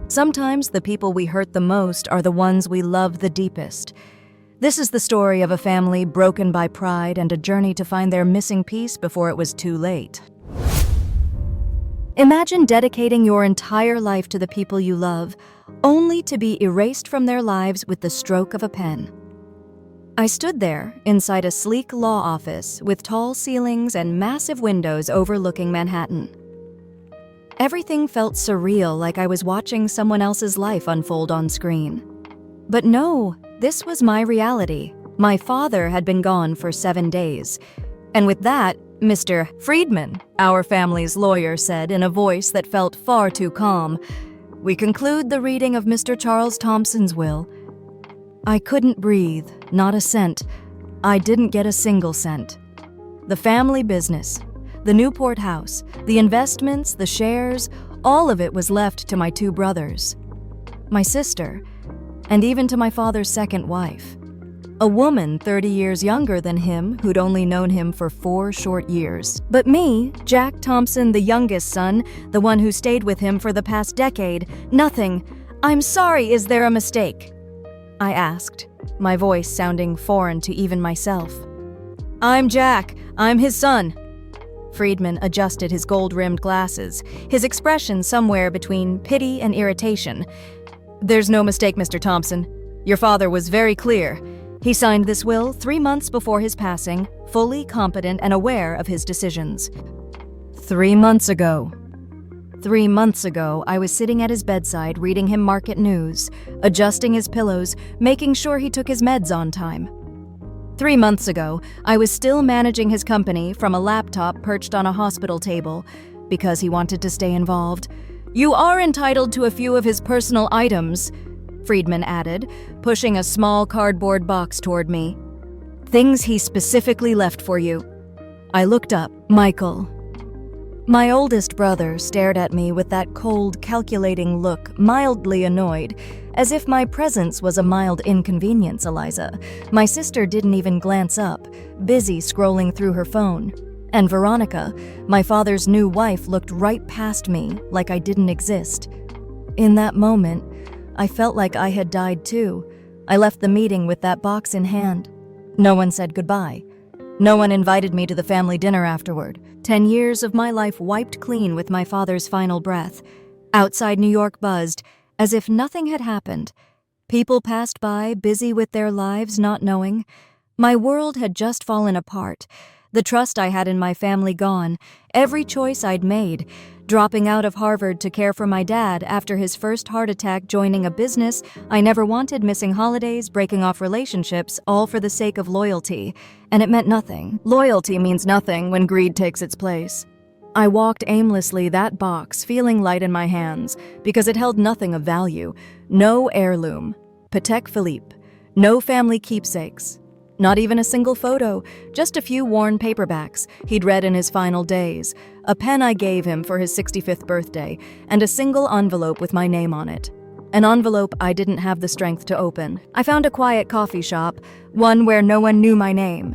Sometimes the people we hurt the most are the ones we love the deepest. This is the story of a family broken by pride and a journey to find their missing piece before it was too late. Imagine dedicating your entire life to the people you love, only to be erased from their lives with the stroke of a pen. I stood there inside a sleek law office with tall ceilings and massive windows overlooking Manhattan. Everything felt surreal, like I was watching someone else's life unfold on screen. But no, this was my reality. My father had been gone for 7 days. And with that, Mr. Friedman, our family's lawyer, said in a voice that felt far too calm, "We conclude the reading of Mr. Charles Thompson's will." I couldn't breathe, not a cent. I didn't get a single cent. The family business, the Newport house, the investments, the shares, all of it was left to my 2 brothers, my sister, and even to my father's second wife, a woman 30 years younger than him who'd only known him for 4 short years. But me, Jack Thompson, the youngest son, the one who stayed with him for the past decade, nothing. "I'm sorry, is there a mistake?" I asked, my voice sounding foreign to even myself. "I'm Jack. I'm his son." Friedman adjusted his gold-rimmed glasses, his expression somewhere between pity and irritation. "There's no mistake, Mr. Thompson. Your father was very clear. He signed this will 3 months before his passing, fully competent and aware of his decisions. 3 months ago. 3 months ago, I was sitting at his bedside reading him market news, adjusting his pillows, making sure he took his meds on time. 3 months ago, I was still managing his company from a laptop perched on a hospital table because he wanted to stay involved. You are entitled to a few of his personal items," Friedman added, pushing a small cardboard box toward me. "Things he specifically left for you." I looked up. Michael. My oldest brother stared at me with that cold, calculating look, mildly annoyed, as if my presence was a mild inconvenience, Eliza. My sister didn't even glance up, busy scrolling through her phone. And Veronica, my father's new wife, looked right past me like I didn't exist. In that moment, I felt like I had died too. I left the meeting with that box in hand. No one said goodbye. No one invited me to the family dinner afterward. 10 years of my life wiped clean with my father's final breath. Outside New York buzzed, as if nothing had happened. People passed by, busy with their lives, not knowing. My world had just fallen apart. The trust I had in my family gone. Every choice I'd made. Dropping out of Harvard to care for my dad after his first heart attack, joining a business I never wanted, missing holidays, breaking off relationships, all for the sake of loyalty. And it meant nothing. Loyalty means nothing when greed takes its place. I walked aimlessly that box, feeling light in my hands, because it held nothing of value. No heirloom. Patek Philippe. No family keepsakes. Not even a single photo, just a few worn paperbacks he'd read in his final days, a pen I gave him for his 65th birthday, and a single envelope with my name on it. An envelope I didn't have the strength to open. I found a quiet coffee shop, one where no one knew my name.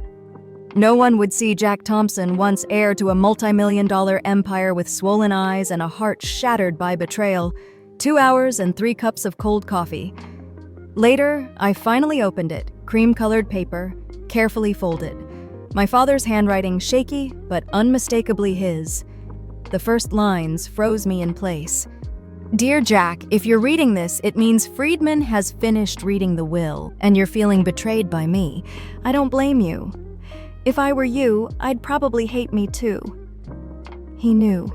No one would see Jack Thompson, once heir to a multi-million-dollar empire with swollen eyes and a heart shattered by betrayal. 2 hours and 3 cups of cold coffee. Later, I finally opened it, cream-colored paper, carefully folded. My father's handwriting shaky, but unmistakably his. The first lines froze me in place. "Dear Jack, if you're reading this, it means Friedman has finished reading the will, and you're feeling betrayed by me. I don't blame you. If I were you, I'd probably hate me too." He knew.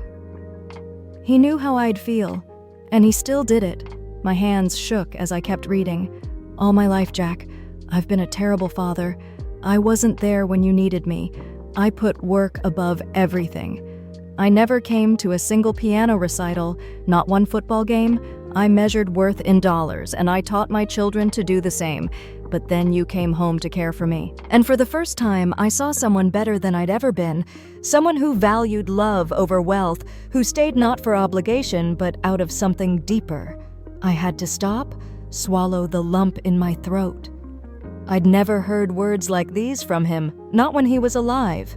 He knew how I'd feel, and he still did it. My hands shook as I kept reading. "All my life, Jack, I've been a terrible father. I wasn't there when you needed me. I put work above everything. I never came to a single piano recital, not one football game. I measured worth in dollars, and I taught my children to do the same. But then you came home to care for me. And for the first time, I saw someone better than I'd ever been. Someone who valued love over wealth, who stayed not for obligation, but out of something deeper. I had to stop, swallow the lump in my throat. I'd never heard words like these from him, not when he was alive.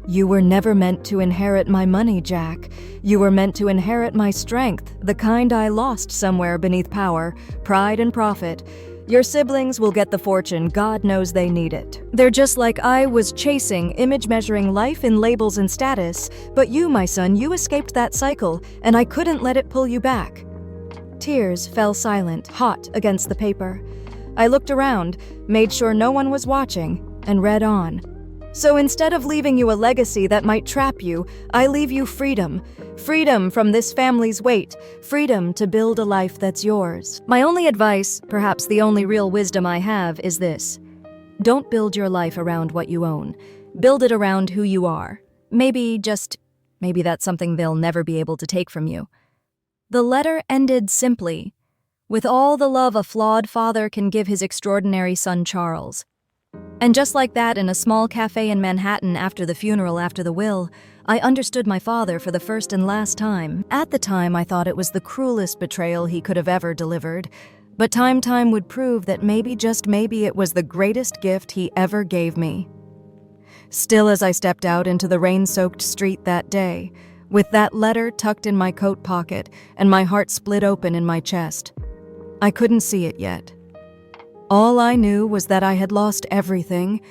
You were never meant to inherit my money, Jack. You were meant to inherit my strength, the kind I lost somewhere beneath power, pride, and profit. Your siblings will get the fortune. God knows they need it. They're just like I was chasing, image-measuring life in labels and status. But you, my son, you escaped that cycle, and I couldn't let it pull you back." Tears fell silent, hot against the paper. I looked around, made sure no one was watching, and read on. "So instead of leaving you a legacy that might trap you, I leave you freedom. Freedom from this family's weight. Freedom to build a life that's yours. My only advice, perhaps the only real wisdom I have, is this. Don't build your life around what you own. Build it around who you are. Maybe that's something they'll never be able to take from you." The letter ended simply, "With all the love a flawed father can give his extraordinary son Charles." And just like that, in a small cafe in Manhattan after the funeral, after the will, I understood my father for the first and last time. At the time, I thought it was the cruelest betrayal he could have ever delivered. But time would prove that maybe, just maybe, it was the greatest gift he ever gave me. Still, as I stepped out into the rain-soaked street that day, with that letter tucked in my coat pocket and my heart split open in my chest, I couldn't see it yet. All I knew was that I had lost everything: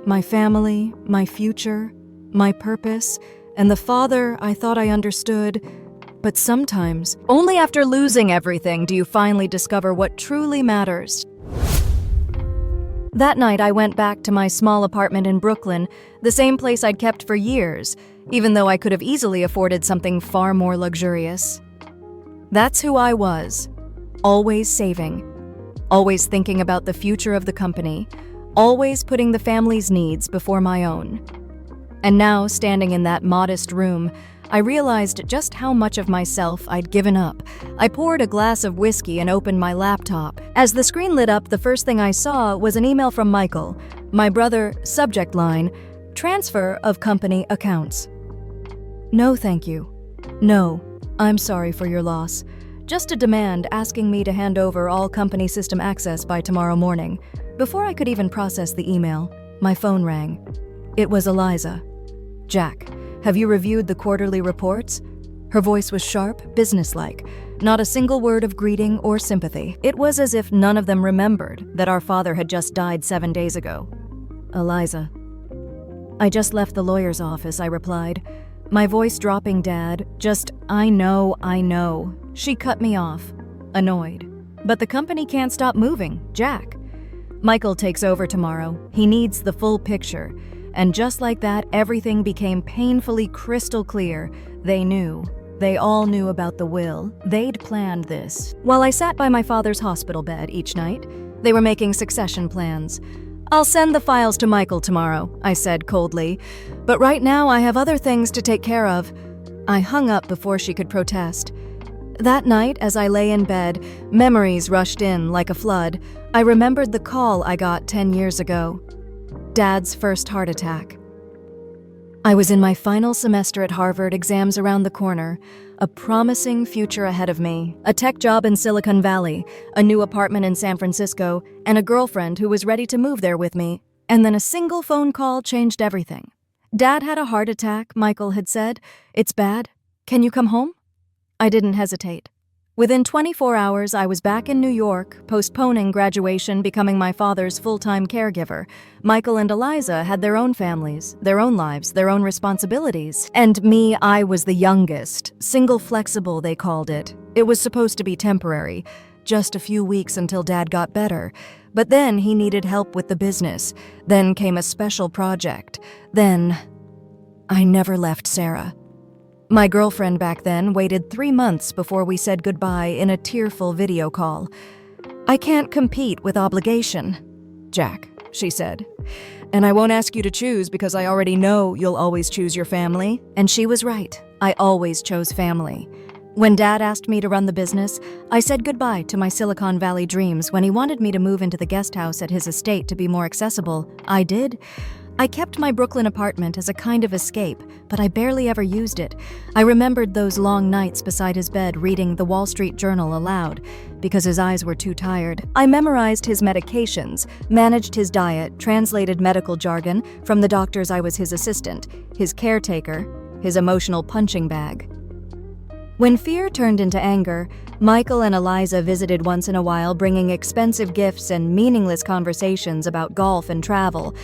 my family, my future, my purpose, and the father I thought I understood. But sometimes, only after losing everything do you finally discover what truly matters. That night, I went back to my small apartment in Brooklyn, the same place I'd kept for years, even though I could have easily afforded something far more luxurious. That's who I was, always saving. Always thinking about the future of the company, always putting the family's needs before my own. And now, standing in that modest room, I realized just how much of myself I'd given up. I poured a glass of whiskey and opened my laptop. As the screen lit up, the first thing I saw was an email from Michael. My brother, subject line, "Transfer of company accounts." "No, thank you. No, I'm sorry for your loss. Just a demand asking me to hand over all company system access by tomorrow morning." Before I could even process the email, my phone rang. It was Eliza. "Jack, have you reviewed the quarterly reports?" Her voice was sharp, businesslike, not a single word of greeting or sympathy. It was as if none of them remembered that our father had just died 7 days ago. "Eliza." "I just left the lawyer's office," I replied, my voice dropping. "Dad, just, I know." She cut me off, annoyed. "But the company can't stop moving, Jack. Michael takes over tomorrow. He needs the full picture." And just like that, everything became painfully crystal clear. They knew. They all knew about the will. They'd planned this. While I sat by my father's hospital bed each night, they were making succession plans. "I'll send the files to Michael tomorrow," I said coldly. "But right now I have other things to take care of." I hung up before she could protest. That night, as I lay in bed, memories rushed in like a flood. I remembered the call I got 10 years ago. Dad's first heart attack. I was in my final semester at Harvard, exams around the corner, a promising future ahead of me, a tech job in Silicon Valley, a new apartment in San Francisco, and a girlfriend who was ready to move there with me. And then a single phone call changed everything. "Dad had a heart attack," Michael had said. "It's bad. Can you come home?" I didn't hesitate. Within 24 hours, I was back in New York, postponing graduation, becoming my father's full-time caregiver. Michael and Eliza had their own families, their own lives, their own responsibilities. And me, I was the youngest. Single flexible, they called it. It was supposed to be temporary, just a few weeks until Dad got better. But then he needed help with the business. Then came a special project. Then I never left Sarah. My girlfriend back then waited 3 months before we said goodbye in a tearful video call. "I can't compete with obligation, Jack," she said. "And I won't ask you to choose because I already know you'll always choose your family." And she was right. I always chose family. When Dad asked me to run the business, I said goodbye to my Silicon Valley dreams. When he wanted me to move into the guest house at his estate to be more accessible, I did. I kept my Brooklyn apartment as a kind of escape, but I barely ever used it. I remembered those long nights beside his bed reading the Wall Street Journal aloud because his eyes were too tired. I memorized his medications, managed his diet, translated medical jargon from the doctors. I was his assistant, his caretaker, his emotional punching bag. When fear turned into anger, Michael and Eliza visited once in a while, bringing expensive gifts and meaningless conversations about golf and travel.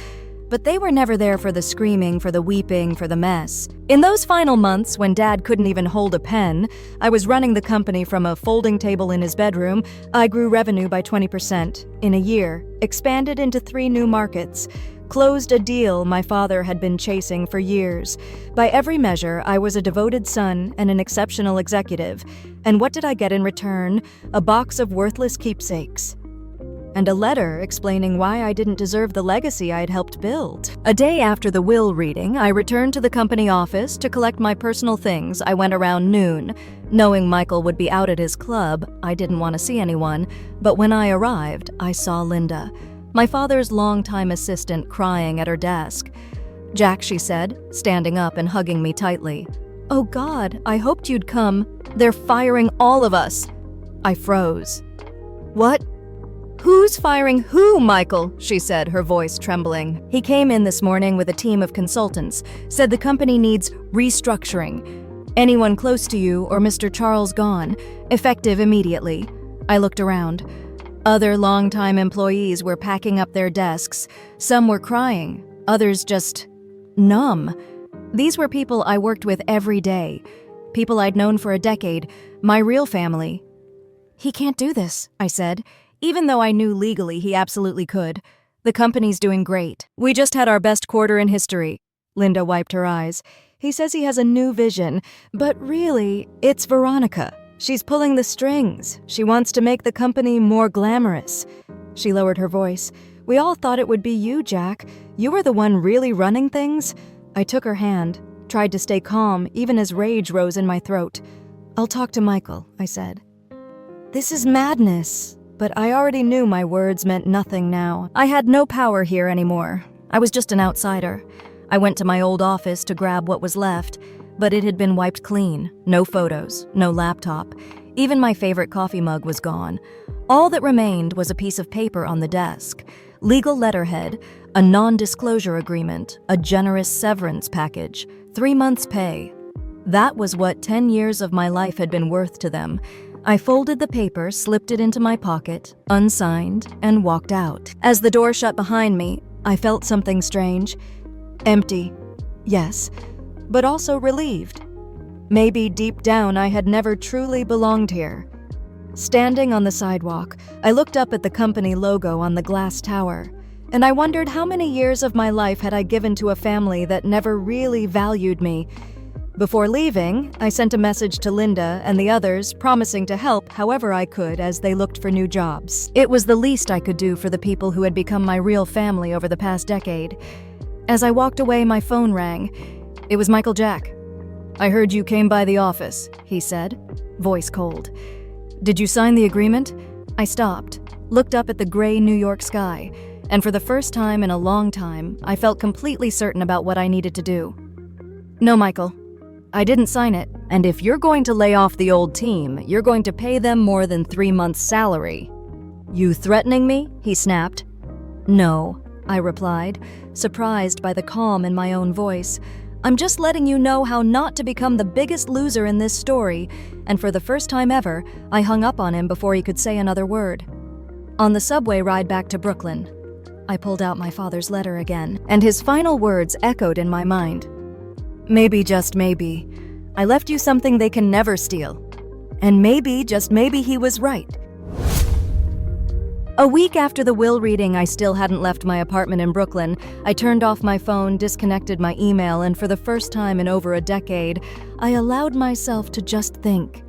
But they were never there for the screaming, for the weeping, for the mess. In those final months, when Dad couldn't even hold a pen, I was running the company from a folding table in his bedroom. I grew revenue by 20% in a year, expanded into 3 new markets, closed a deal my father had been chasing for years. By every measure, I was a devoted son and an exceptional executive. And what did I get in return? A box of worthless keepsakes. And a letter explaining why I didn't deserve the legacy I'd helped build. A day after the will reading, I returned to the company office to collect my personal things. I went around noon. Knowing Michael would be out at his club, I didn't want to see anyone, but when I arrived, I saw Linda, my father's longtime assistant, crying at her desk. "Jack," she said, standing up and hugging me tightly. "Oh God, I hoped you'd come. They're firing all of us." I froze. "What? Who's firing who, Michael?" she said, her voice trembling. "He came in this morning with a team of consultants, said the company needs restructuring. Anyone close to you or Mr. Charles gone, effective immediately." I looked around. Other longtime employees were packing up their desks. Some were crying, others just numb. These were people I worked with every day, people I'd known for a decade, my real family. "He can't do this," I said, even though I knew legally he absolutely could. "The company's doing great. We just had our best quarter in history." Linda wiped her eyes. "He says he has a new vision, but really, it's Veronica. She's pulling the strings. She wants to make the company more glamorous." She lowered her voice. "We all thought it would be you, Jack. You were the one really running things." I took her hand, tried to stay calm, even as rage rose in my throat. "I'll talk to Michael," I said. "This is madness." But I already knew my words meant nothing now. I had no power here anymore. I was just an outsider. I went to my old office to grab what was left, but it had been wiped clean. No photos, no laptop. Even my favorite coffee mug was gone. All that remained was a piece of paper on the desk. Legal letterhead, a non-disclosure agreement, a generous severance package, 3 months' pay. That was what 10 years of my life had been worth to them. I folded the paper, slipped it into my pocket, unsigned, and walked out. As the door shut behind me, I felt something strange. Empty, yes, but also relieved. Maybe deep down I had never truly belonged here. Standing on the sidewalk, I looked up at the company logo on the glass tower, and I wondered how many years of my life had I given to a family that never really valued me. Before leaving, I sent a message to Linda and the others promising to help however I could as they looked for new jobs. It was the least I could do for the people who had become my real family over the past decade. As I walked away, my phone rang. It was Michael Jack. "I heard you came by the office," he said, voice cold. "Did you sign the agreement?" I stopped, looked up at the gray New York sky, and for the first time in a long time, I felt completely certain about what I needed to do. "No, Michael. I didn't sign it, and if you're going to lay off the old team, you're going to pay them more than 3 months' salary." "You threatening me?" he snapped. "No," I replied, surprised by the calm in my own voice. "I'm just letting you know how not to become the biggest loser in this story," and for the first time ever, I hung up on him before he could say another word. On the subway ride back to Brooklyn, I pulled out my father's letter again, and his final words echoed in my mind. "Maybe, just maybe, I left you something they can never steal. And maybe, just maybe he was right." A week after the will reading, I still hadn't left my apartment in Brooklyn. I turned off my phone, disconnected my email, and for the first time in over a decade, I allowed myself to just think.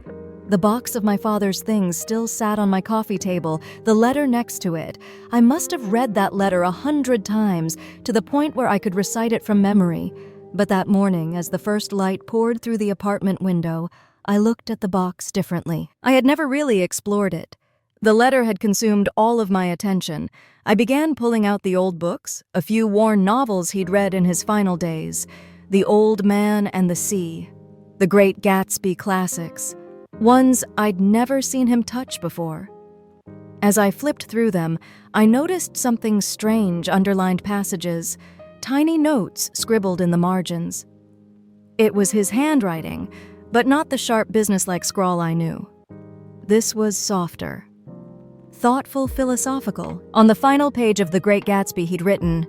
The box of my father's things still sat on my coffee table, the letter next to it. I must have read that letter 100 times, to the point where I could recite it from memory. But that morning, as the first light poured through the apartment window, I looked at the box differently. I had never really explored it. The letter had consumed all of my attention. I began pulling out the old books, a few worn novels he'd read in his final days, The Old Man and the Sea, The Great Gatsby classics, ones I'd never seen him touch before. As I flipped through them, I noticed something strange underlined passages, tiny notes scribbled in the margins. It was his handwriting, but not the sharp businesslike scrawl I knew. This was softer. Thoughtful, philosophical. On the final page of The Great Gatsby he'd written,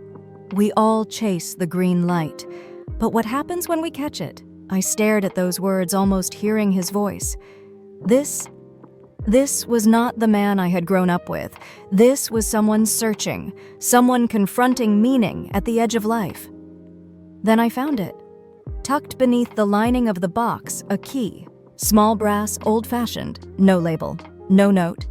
"We all chase the green light, but what happens when we catch it?" I stared at those words, almost hearing his voice. This was not the man I had grown up with. This was someone searching, someone confronting meaning at the edge of life. Then I found it. Tucked beneath the lining of the box, a key. Small brass, old-fashioned, no label, no note.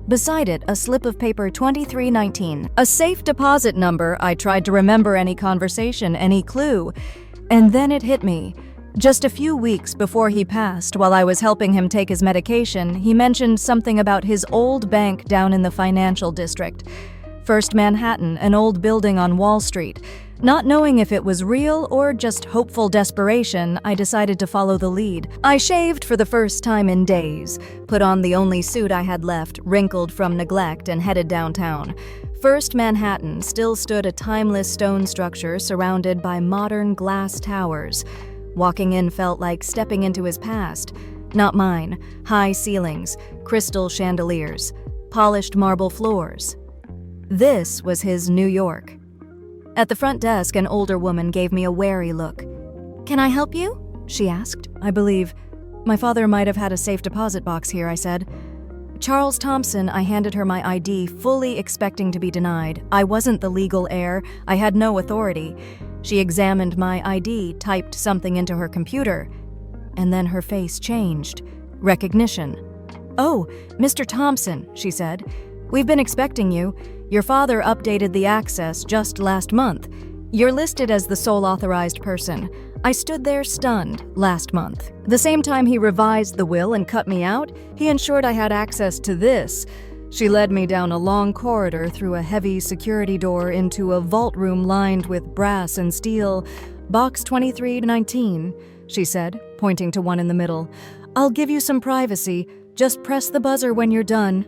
Beside it, a slip of paper 2319, a safe deposit number. I tried to remember any conversation, any clue. And then it hit me. Just a few weeks before he passed, while I was helping him take his medication, he mentioned something about his old bank down in the financial district. First Manhattan, an old building on Wall Street. Not knowing if it was real or just hopeful desperation, I decided to follow the lead. I shaved for the first time in days, put on the only suit I had left, wrinkled from neglect, and headed downtown. First Manhattan still stood a timeless stone structure surrounded by modern glass towers. Walking in felt like stepping into his past. Not mine. High ceilings, crystal chandeliers, polished marble floors. This was his New York. At the front desk, an older woman gave me a wary look. "Can I help you?" she asked. "I believe my father might have had a safe deposit box here," I said. "Charles Thompson." I handed her my ID, fully expecting to be denied. I wasn't the legal heir. I had no authority. She examined my ID, typed something into her computer, and then her face changed. Recognition. "Oh, Mr. Thompson," she said. "We've been expecting you. Your father updated the access just last month. You're listed as the sole authorized person. I stood there stunned last month. The same time he revised the will and cut me out, he ensured I had access to this." She led me down a long corridor through a heavy security door into a vault room lined with brass and steel. "Box 2319, she said, pointing to one in the middle. "I'll give you some privacy. Just press the buzzer when you're done."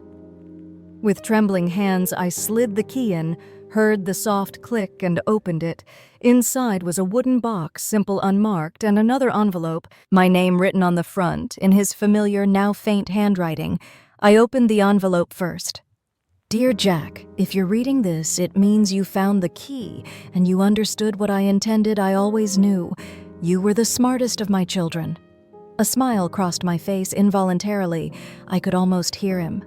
With trembling hands, I slid the key in, heard the soft click, and opened it. Inside was a wooden box, simple unmarked, and another envelope, my name written on the front, in his familiar, now faint handwriting. I opened the envelope first. "Dear Jack, if you're reading this, it means you found the key, and you understood what I intended. I always knew. You were the smartest of my children." A smile crossed my face involuntarily. I could almost hear him.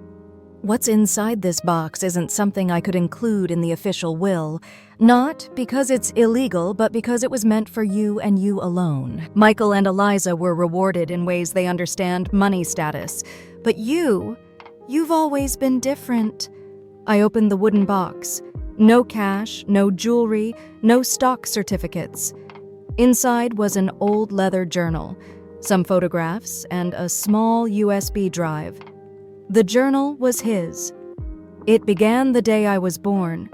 What's inside this box isn't something I could include in the official will. Not because it's illegal, but because it was meant for you and you alone. Michael and Eliza were rewarded in ways they understand, money status. But you've always been different. I opened the wooden box. No cash, no jewelry, no stock certificates. Inside was an old leather journal, some photographs, and a small USB drive. The journal was his. It began the day I was born.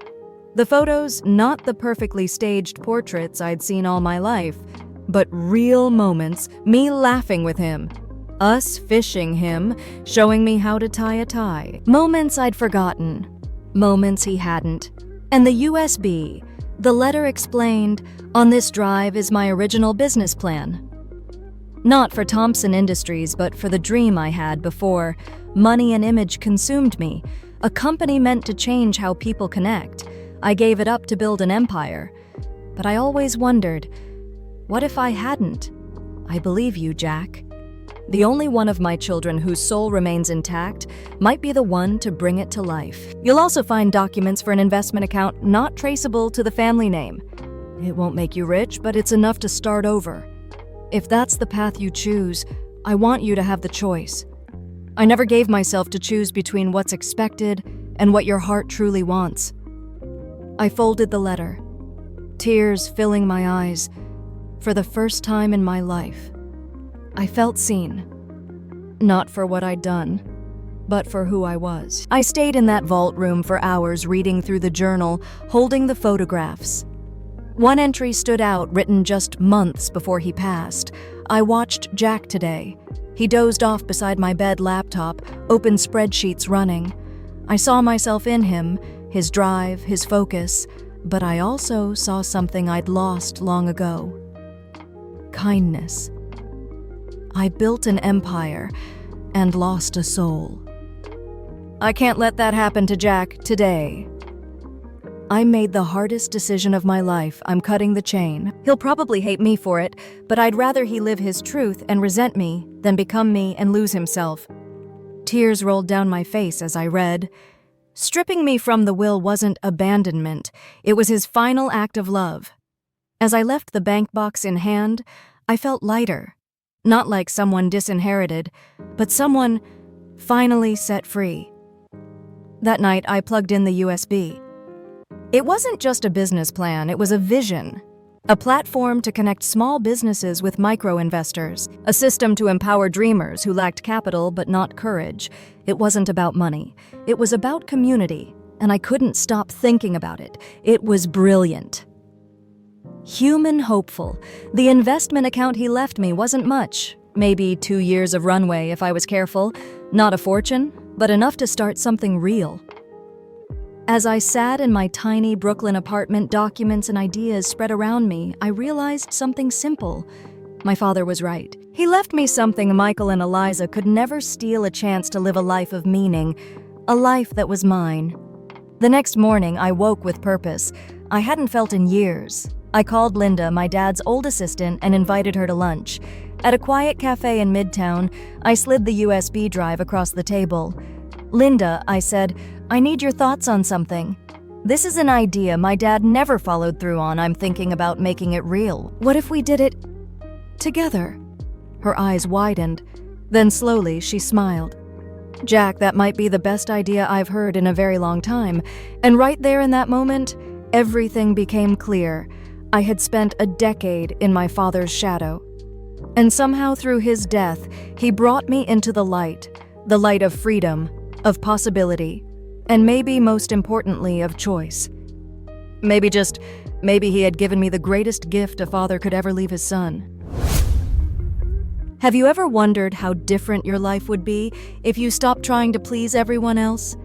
The photos, not the perfectly staged portraits I'd seen all my life, but real moments, me laughing with him, us fishing him, showing me how to tie a tie. Moments I'd forgotten, moments he hadn't. And the USB, the letter explained, "On this drive is my original business plan." Not for Thompson Industries, but for the dream I had before. Money and image consumed me. A company meant to change how people connect. I gave it up to build an empire. But I always wondered, what if I hadn't? I believe you, Jack. The only one of my children whose soul remains intact might be the one to bring it to life. You'll also find documents for an investment account not traceable to the family name. It won't make you rich, but it's enough to start over. If that's the path you choose, I want you to have the choice. I never gave myself to choose between what's expected and what your heart truly wants. I folded the letter, tears filling my eyes. For the first time in my life, I felt seen. Not for what I'd done, but for who I was. I stayed in that vault room for hours reading through the journal, holding the photographs. One entry stood out, written just months before he passed. I watched Jack today. He dozed off beside my bed laptop, open spreadsheets running. I saw myself in him, his drive, his focus, but I also saw something I'd lost long ago. Kindness. I built an empire and lost a soul. I can't let that happen to Jack today. I made the hardest decision of my life. I'm cutting the chain. He'll probably hate me for it, but I'd rather he live his truth and resent me than become me and lose himself. Tears rolled down my face as I read. Stripping me from the will wasn't abandonment. It was his final act of love. As I left the bank box in hand, I felt lighter. Not like someone disinherited, but someone finally set free. That night, I plugged in the USB. It wasn't just a business plan, it was a vision. A platform to connect small businesses with micro-investors. A system to empower dreamers who lacked capital but not courage. It wasn't about money. It was about community, and I couldn't stop thinking about it. It was brilliant. Human hopeful. The investment account he left me wasn't much. Maybe 2 years of runway if I was careful. Not a fortune, but enough to start something real. As I sat in my tiny Brooklyn apartment, documents and ideas spread around me, I realized something simple. My father was right. He left me something Michael and Eliza could never steal, a chance to live a life of meaning, a life that was mine. The next morning, I woke with purpose. I hadn't felt in years. I called Linda, my dad's old assistant, and invited her to lunch. At a quiet cafe in Midtown, I slid the USB drive across the table. Linda, I said, I need your thoughts on something. This is an idea my dad never followed through on. I'm thinking about making it real. What if we did it together? Her eyes widened. Then slowly she smiled. Jack, that might be the best idea I've heard in a very long time. And right there in that moment, everything became clear. I had spent a decade in my father's shadow. And somehow through his death, he brought me into the light of freedom, of possibility, and maybe most importantly, of choice. Maybe he had given me the greatest gift a father could ever leave his son. Have you ever wondered how different your life would be if you stopped trying to please everyone else?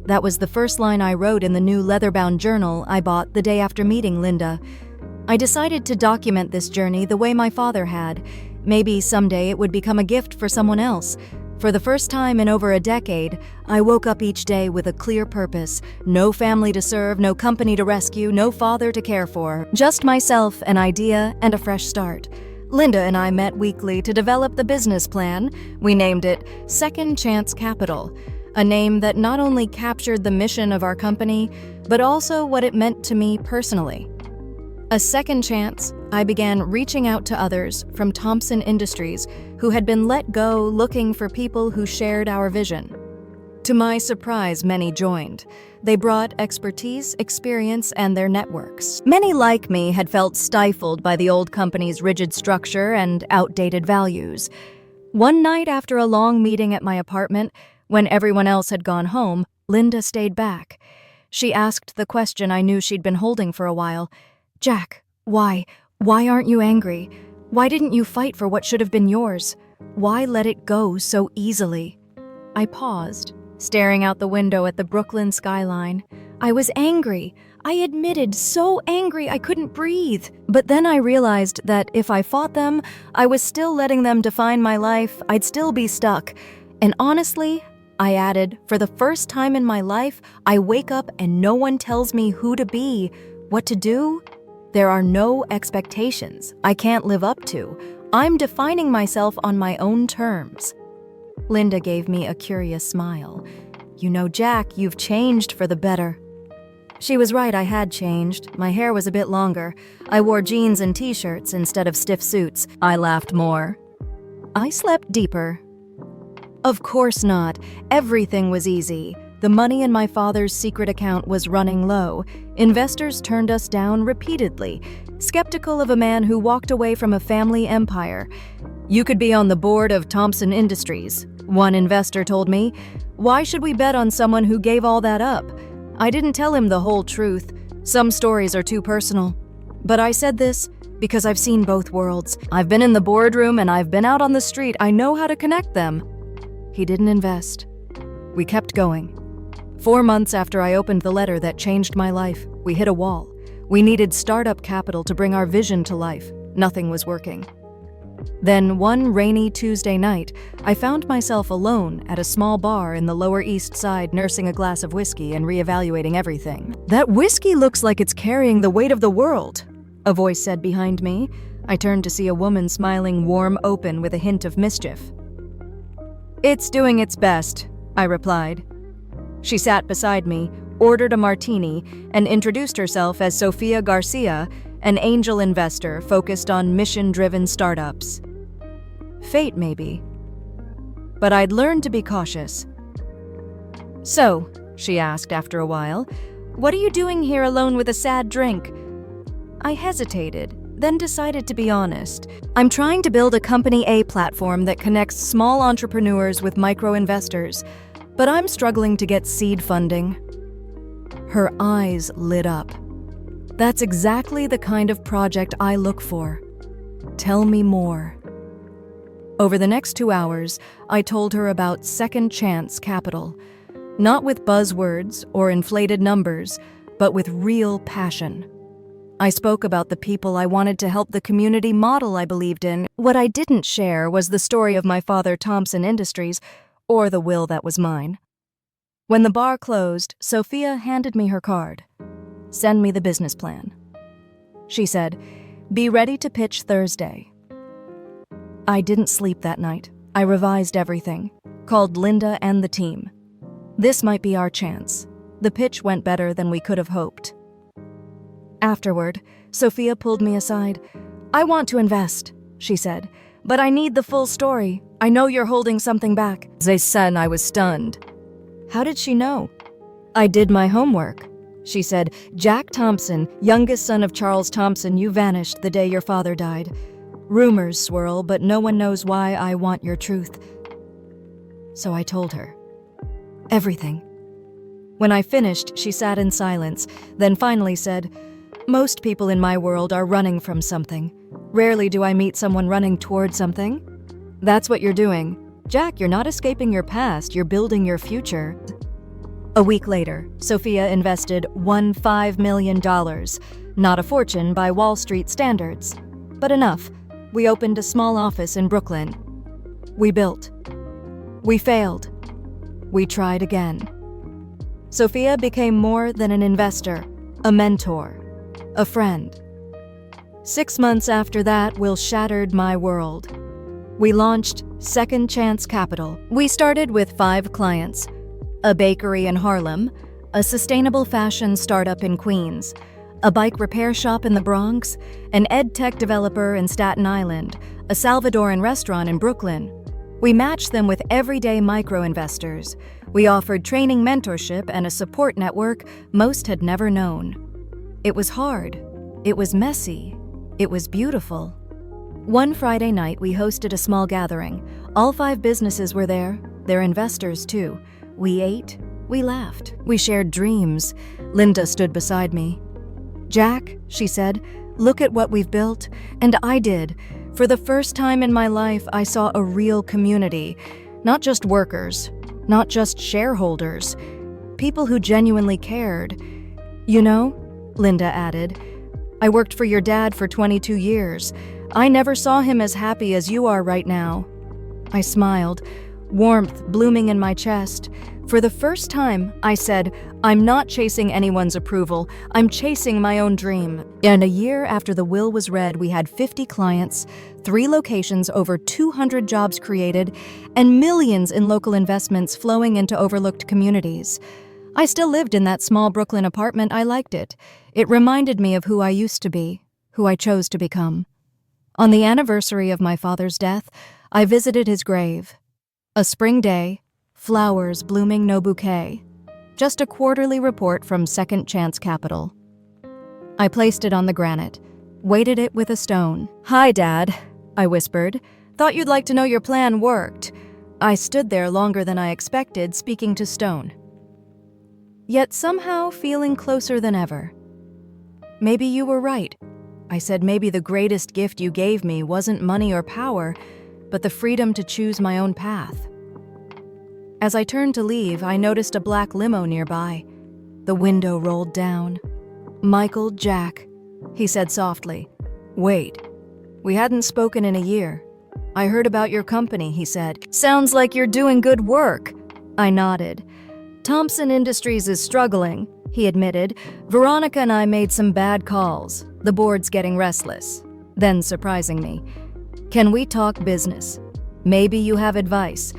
That was the first line I wrote in the new leather-bound journal I bought the day after meeting Linda. I decided to document this journey the way my father had. Maybe someday it would become a gift for someone else. For the first time in over a decade, I woke up each day with a clear purpose. No family to serve, no company to rescue, no father to care for. Just myself, an idea, and a fresh start. Linda and I met weekly to develop the business plan. We named it Second Chance Capital, a name that not only captured the mission of our company, but also what it meant to me personally. A second chance, I began reaching out to others from Thompson Industries who had been let go, looking for people who shared our vision. To my surprise, many joined. They brought expertise, experience, and their networks. Many like me had felt stifled by the old company's rigid structure and outdated values. One night after a long meeting at my apartment, when everyone else had gone home, Linda stayed back. She asked the question I knew she'd been holding for a while. Jack, why aren't you angry? Why didn't you fight for what should have been yours? Why let it go so easily? I paused, staring out the window at the Brooklyn skyline. I was angry. I admitted, so angry I couldn't breathe. But then I realized that if I fought them, I was still letting them define my life. I'd still be stuck. And honestly, I added, for the first time in my life, I wake up and no one tells me who to be, what to do. There are no expectations I can't live up to. I'm defining myself on my own terms. Linda gave me a curious smile. You know, Jack, you've changed for the better. She was right, I had changed. My hair was a bit longer. I wore jeans and t-shirts instead of stiff suits. I laughed more. I slept deeper. Of course not. Everything was easy. The money in my father's secret account was running low. Investors turned us down repeatedly, skeptical of a man who walked away from a family empire. You could be on the board of Thompson Industries. One investor told me, "Why should we bet on someone who gave all that up?" I didn't tell him the whole truth. Some stories are too personal. But I said this because I've seen both worlds. I've been in the boardroom and I've been out on the street. I know how to connect them. He didn't invest. We kept going. 4 months after I opened the letter that changed my life, we hit a wall. We needed startup capital to bring our vision to life. Nothing was working. Then one rainy Tuesday night, I found myself alone at a small bar in the Lower East Side, nursing a glass of whiskey and reevaluating everything. "That whiskey looks like it's carrying the weight of the world," a voice said behind me. I turned to see a woman smiling warm open with a hint of mischief. "It's doing its best," I replied. She sat beside me, ordered a martini, and introduced herself as Sofia Garcia, an angel investor focused on mission-driven startups. Fate, maybe. But I'd learned to be cautious. "So," she asked after a while, "what are you doing here alone with a sad drink?" I hesitated, then decided to be honest. "I'm trying to build a Company A platform that connects small entrepreneurs with micro-investors, but I'm struggling to get seed funding." Her eyes lit up. "That's exactly the kind of project I look for. Tell me more." Over the next 2 hours, I told her about Second Chance Capital, not with buzzwords or inflated numbers, but with real passion. I spoke about the people I wanted to help, the community model I believed in. What I didn't share was the story of my father Thompson Industries, or the will that was mine. When the bar closed, Sophia handed me her card. "Send me the business plan." She said, "Be ready to pitch Thursday." I didn't sleep that night. I revised everything, called Linda and the team. This might be our chance. The pitch went better than we could have hoped. Afterward, Sophia pulled me aside. "I want to invest," she said, "but I need the full story. I know you're holding something back." They said I was stunned. How did she know? "I did my homework," she said. "Jack Thompson, youngest son of Charles Thompson, you vanished the day your father died. Rumors swirl, but no one knows why. I want your truth." So I told her. Everything. When I finished, she sat in silence, then finally said, "Most people in my world are running from something. Rarely do I meet someone running toward something. That's what you're doing. Jack, you're not escaping your past, you're building your future." A week later, Sophia invested $15 million. Not a fortune by Wall Street standards, but enough. We opened a small office in Brooklyn. We built. We failed. We tried again. Sophia became more than an investor, a mentor, a friend. 6 months after that, Will shattered my world. We launched Second Chance Capital. We started with 5 clients: a bakery in Harlem, a sustainable fashion startup in Queens, a bike repair shop in the Bronx, an ed tech developer in Staten Island, a Salvadoran restaurant in Brooklyn. We matched them with everyday micro-investors. We offered training, mentorship, and a support network most had never known. It was hard. It was messy. It was beautiful. One Friday night, we hosted a small gathering. All 5 businesses were there, their investors too. We ate, we laughed, we shared dreams. Linda stood beside me. "Jack," she said, "look at what we've built." And I did. For the first time in my life, I saw a real community. Not just workers, not just shareholders, people who genuinely cared. "You know," Linda added, "I worked for your dad for 22 years. I never saw him as happy as you are right now." I smiled, warmth blooming in my chest. For the first time, I said, "I'm not chasing anyone's approval. I'm chasing my own dream." And a year after the will was read, we had 50 clients, 3 locations, over 200 jobs created, and millions in local investments flowing into overlooked communities. I still lived in that small Brooklyn apartment. I liked it. It reminded me of who I used to be, who I chose to become. On the anniversary of my father's death, I visited his grave. A spring day, flowers blooming, no bouquet. Just a quarterly report from Second Chance Capital. I placed it on the granite, weighted it with a stone. "Hi, Dad," I whispered. "Thought you'd like to know your plan worked." I stood there longer than I expected, speaking to stone, yet somehow feeling closer than ever. "Maybe you were right," I said. "Maybe the greatest gift you gave me wasn't money or power, but the freedom to choose my own path." As I turned to leave, I noticed a black limo nearby. The window rolled down. "Michael, Jack," he said softly. "Wait, we hadn't spoken in a year. I heard about your company," he said. "Sounds like you're doing good work." I nodded. "Thompson Industries is struggling," he admitted. "Veronica and I made some bad calls. The board's getting restless." Then, surprising me, "Can we talk business? Maybe you have advice."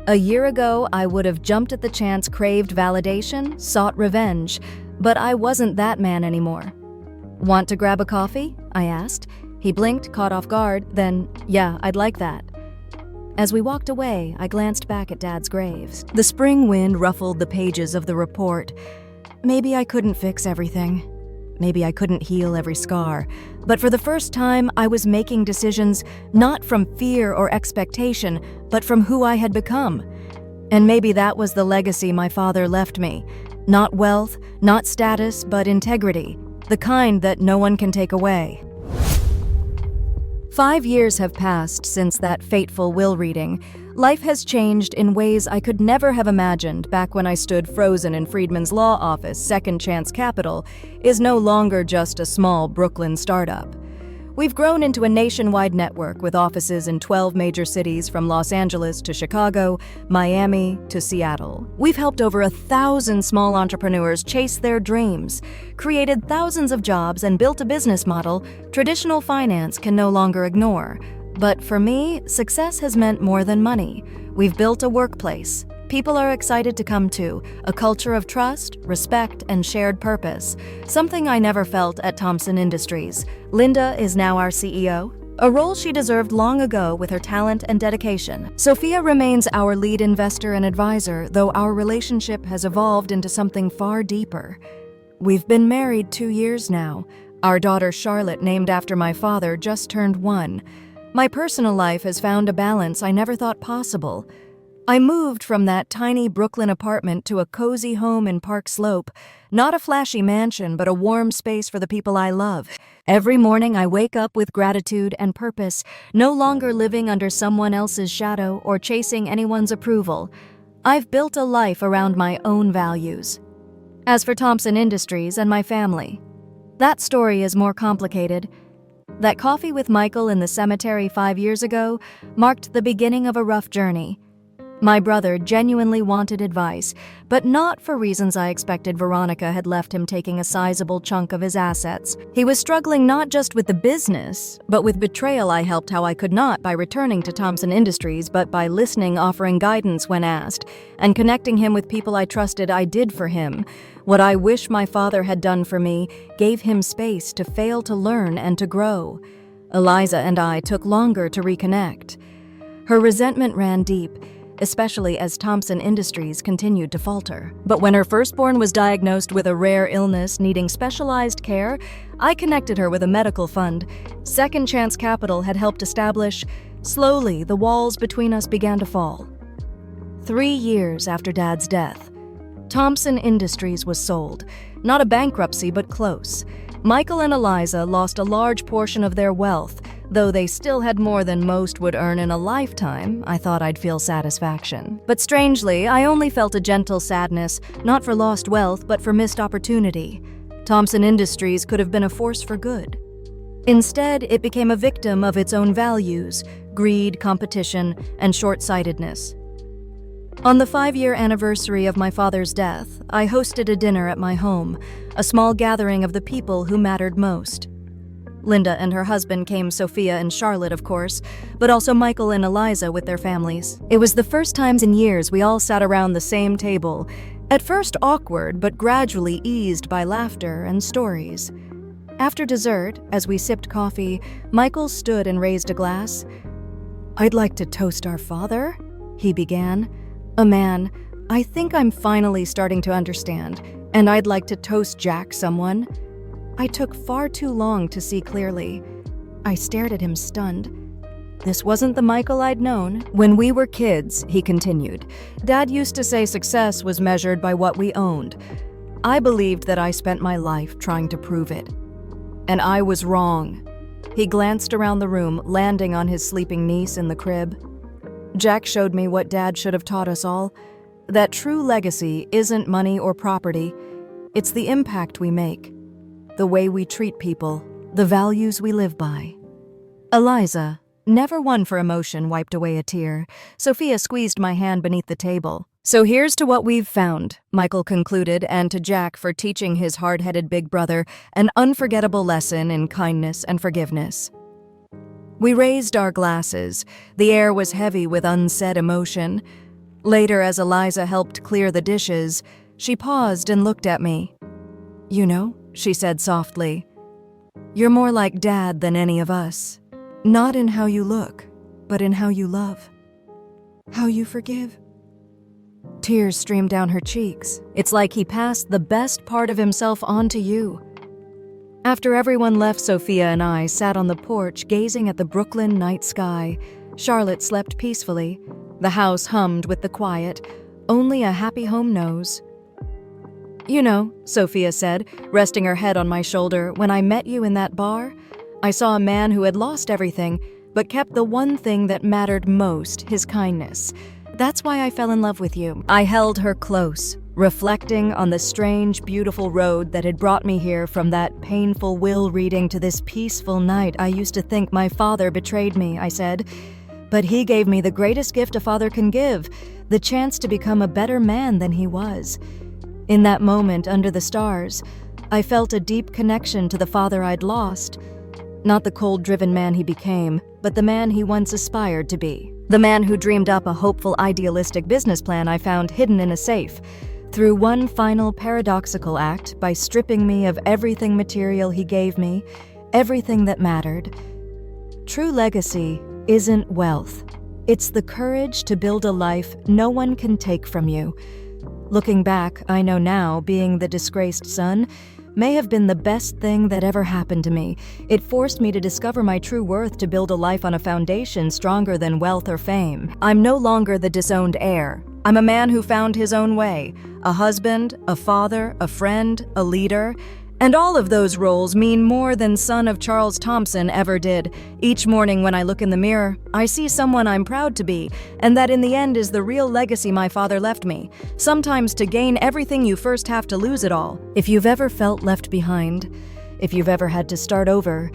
A year ago, I would have jumped at the chance, craved validation, sought revenge, but I wasn't that man anymore. "Want to grab a coffee?" I asked. He blinked, caught off guard, then, "Yeah, I'd like that." As we walked away, I glanced back at Dad's graves. The spring wind ruffled the pages of the report. Maybe I couldn't fix everything. Maybe I couldn't heal every scar. But for the first time, I was making decisions not from fear or expectation, but from who I had become. And maybe that was the legacy my father left me. Not wealth, not status, but integrity. The kind that no one can take away. 5 years have passed since that fateful will reading. Life has changed in ways I could never have imagined back when I stood frozen in Friedman's law office. Second Chance Capital is no longer just a small Brooklyn startup. We've grown into a nationwide network with offices in 12 major cities, from Los Angeles to Chicago, Miami to Seattle. We've helped over 1,000 small entrepreneurs chase their dreams, created thousands of jobs, and built a business model traditional finance can no longer ignore. But for me, success has meant more than money. We've built a workplace people are excited to come to, a culture of trust, respect, and shared purpose, something I never felt at Thompson Industries. Linda is now our CEO, a role she deserved long ago with her talent and dedication. Sophia remains our lead investor and advisor, though our relationship has evolved into something far deeper. We've been married 2 years now. Our daughter Charlotte, named after my father, just turned 1. My personal life has found a balance I never thought possible. I moved from that tiny Brooklyn apartment to a cozy home in Park Slope, not a flashy mansion, but a warm space for the people I love. Every morning I wake up with gratitude and purpose, no longer living under someone else's shadow or chasing anyone's approval. I've built a life around my own values. As for Thompson Industries and my family, that story is more complicated. That coffee with Michael in the cemetery 5 years ago marked the beginning of a rough journey. My brother genuinely wanted advice, but not for reasons I expected. Veronica had left him taking a sizable chunk of his assets. He was struggling not just with the business, but with betrayal. I helped how I could not by returning to Thompson Industries, but by listening, offering guidance when asked, and connecting him with people I trusted. I did for him what I wish my father had done for me, gave him space to fail, to learn, and to grow. Eliza and I took longer to reconnect. Her resentment ran deep, especially as Thompson Industries continued to falter. But when her firstborn was diagnosed with a rare illness needing specialized care, I connected her with a medical fund Second Chance Capital had helped establish. Slowly, the walls between us began to fall. 3 years after Dad's death, Thompson Industries was sold. Not a bankruptcy, but close. Michael and Eliza lost a large portion of their wealth. Though they still had more than most would earn in a lifetime, I thought I'd feel satisfaction. But strangely, I only felt a gentle sadness, not for lost wealth, but for missed opportunity. Thompson Industries could have been a force for good. Instead, it became a victim of its own values, greed, competition, and short-sightedness. On the 5-year anniversary of my father's death, I hosted a dinner at my home, a small gathering of the people who mattered most. Linda and her husband came, Sophia and Charlotte, of course, but also Michael and Eliza with their families. It was the first time in years we all sat around the same table, at first awkward, but gradually eased by laughter and stories. After dessert, as we sipped coffee, Michael stood and raised a glass. "I'd like to toast our father," he began. "A man I think I'm finally starting to understand, and I'd like to toast Jack, someone." I took far too long to see clearly. I stared at him stunned. This wasn't the Michael I'd known. When we were kids, he continued, Dad used to say success was measured by what we owned. I believed that I spent my life trying to prove it. And I was wrong. He glanced around the room, landing on his sleeping niece in the crib. Jack showed me what Dad should have taught us all, that true legacy isn't money or property. It's the impact we make, the way we treat people, the values we live by. Eliza, never one for emotion, wiped away a tear. Sophia squeezed my hand beneath the table. So here's to what we've found, Michael concluded, and to Jack for teaching his hard-headed big brother an unforgettable lesson in kindness and forgiveness. We raised our glasses. The air was heavy with unsaid emotion. Later, as Eliza helped clear the dishes, she paused and looked at me. You know, she said softly, you're more like Dad than any of us. Not in how you look, but in how you love. How you forgive. Tears streamed down her cheeks. It's like he passed the best part of himself on to you. After everyone left, Sophia and I sat on the porch gazing at the Brooklyn night sky. Charlotte slept peacefully. The house hummed with the quiet. Only a happy home knows. You know, Sophia said, resting her head on my shoulder, when I met you in that bar, I saw a man who had lost everything, but kept the one thing that mattered most, his kindness. That's why I fell in love with you. I held her close, reflecting on the strange, beautiful road that had brought me here from that painful will reading to this peaceful night. I used to think my father betrayed me, I said. But he gave me the greatest gift a father can give, the chance to become a better man than he was. In that moment, under the stars, I felt a deep connection to the father I'd lost. Not the cold-driven man he became, but the man he once aspired to be. The man who dreamed up a hopeful, idealistic business plan I found hidden in a safe. Through one final paradoxical act, by stripping me of everything material he gave me, everything that mattered. True legacy isn't wealth. It's the courage to build a life no one can take from you. Looking back, I know now, being the disgraced son may have been the best thing that ever happened to me. It forced me to discover my true worth, to build a life on a foundation stronger than wealth or fame. I'm no longer the disowned heir. I'm a man who found his own way. A husband, a father, a friend, a leader. And all of those roles mean more than son of Charles Thompson ever did. Each morning when I look in the mirror, I see someone I'm proud to be, and that in the end is the real legacy my father left me. Sometimes to gain everything, you first have to lose it all. If you've ever felt left behind, if you've ever had to start over,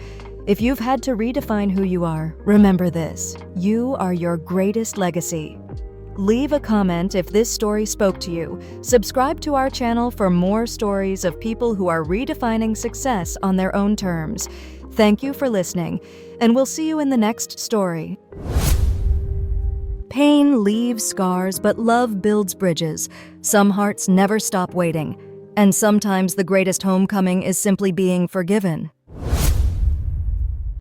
if you've had to redefine who you are, remember this: you are your greatest legacy. Leave a comment if this story spoke to you. Subscribe to our channel for more stories of people who are redefining success on their own terms. Thank you for listening, and we'll see you in the next story. Pain leaves scars, but love builds bridges. Some hearts never stop waiting, and sometimes the greatest homecoming is simply being forgiven.